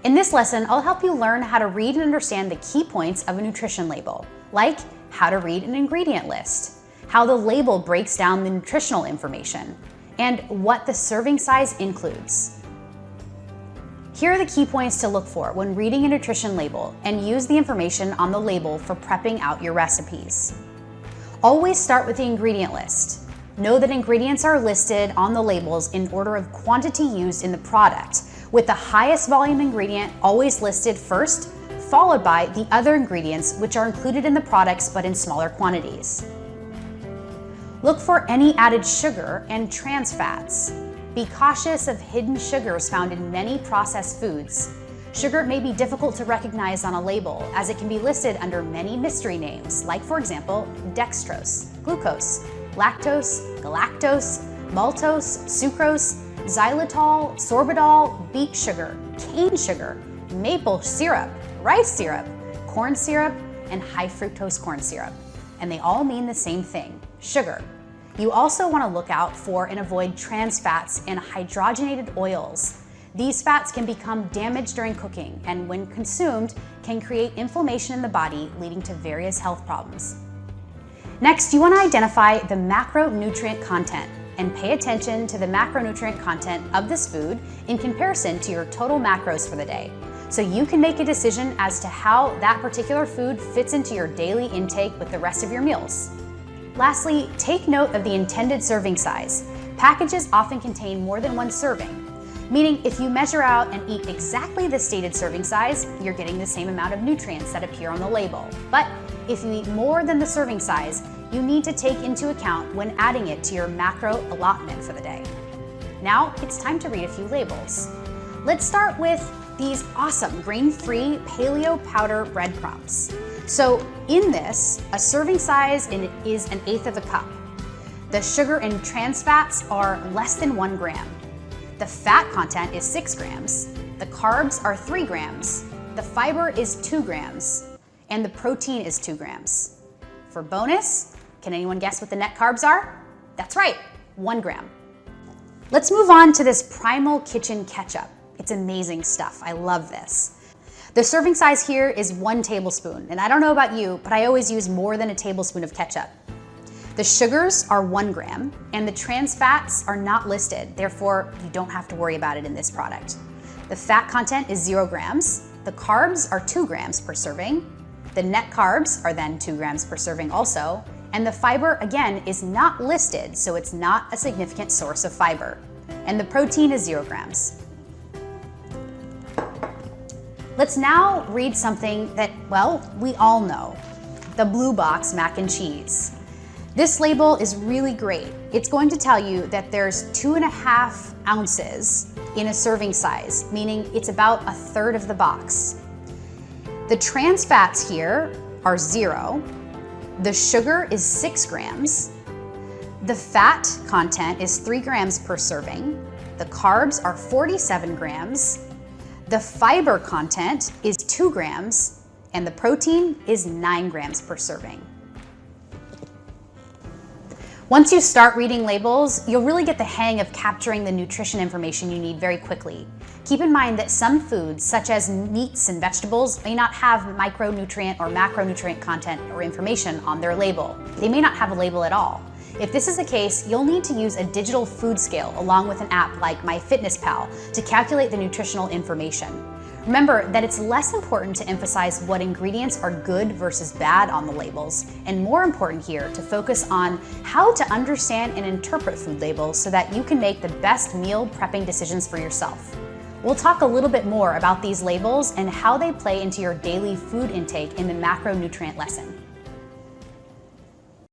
In this lesson, I'll help you learn how to read and understand the key points of a nutrition label, like how to read an ingredient list, how the label breaks down the nutritional information, and what the serving size includes. Here are the key points to look for when reading a nutrition label, and use the information on the label for prepping out your recipes. Always start with the ingredient list. Know that ingredients are listed on the labels in order of quantity used in the product, with the highest volume ingredient always listed first, followed by the other ingredients which are included in the products but in smaller quantities. Look for any added sugar and trans fats. Be cautious of hidden sugars found in many processed foods. Sugar may be difficult to recognize on a label, as it can be listed under many mystery names, like for example, dextrose, glucose, lactose, galactose, maltose, sucrose, xylitol, sorbitol, beet sugar, cane sugar, maple syrup, rice syrup, corn syrup, and high fructose corn syrup. And they all mean the same thing, sugar. You also want to look out for and avoid trans fats and hydrogenated oils. These fats can become damaged during cooking and when consumed can create inflammation in the body, leading to various health problems. Next, you want to identify the macronutrient content and pay attention to the macronutrient content of this food in comparison to your total macros for the day, so you can make a decision as to how that particular food fits into your daily intake with the rest of your meals. Lastly, take note of the intended serving size. Packages often contain more than one serving, meaning if you measure out and eat exactly the stated serving size, you're getting the same amount of nutrients that appear on the label. But if you eat more than the serving size, you need to take into account when adding it to your macro allotment for the day. Now it's time to read a few labels. Let's start with these awesome grain-free paleo powder breadcrumbs. So in this, a serving size is 1/8 of a cup. The sugar and trans fats are less than 1 gram. The fat content is 6 grams. The carbs are 3 grams. The fiber is 2 grams. And the protein is 2 grams. For bonus, can anyone guess what the net carbs are? That's right, 1 gram. Let's move on to this Primal kitchen ketchup. It's amazing stuff, I love this. The serving size here is 1 tablespoon, and I don't know about you, but I always use more than a tablespoon of ketchup. The sugars are 1 gram, and the trans fats are not listed, therefore you don't have to worry about it in this product. The fat content is 0 grams, the carbs are 2 grams per serving, the net carbs are then 2 grams per serving also, and the fiber again is not listed, so it's not a significant source of fiber. And the protein is 0 grams. Let's now read something that, well, we all know, the blue box mac and cheese. This label is really great. It's going to tell you that there's 2.5 ounces in a serving size, meaning it's about 1/3 of the box. The trans fats here are 0. The sugar is 6 grams. The fat content is 3 grams per serving. The carbs are 47 grams. The fiber content is 2 grams, and the protein is 9 grams per serving. Once you start reading labels, you'll really get the hang of capturing the nutrition information you need very quickly. Keep in mind that some foods, such as meats and vegetables, may not have micronutrient or macronutrient content or information on their label. They may not have a label at all. If this is the case, you'll need to use a digital food scale along with an app like MyFitnessPal to calculate the nutritional information. Remember that it's less important to emphasize what ingredients are good versus bad on the labels, and more important here to focus on how to understand and interpret food labels so that you can make the best meal prepping decisions for yourself. We'll talk a little bit more about these labels and how they play into your daily food intake in the macronutrient lesson.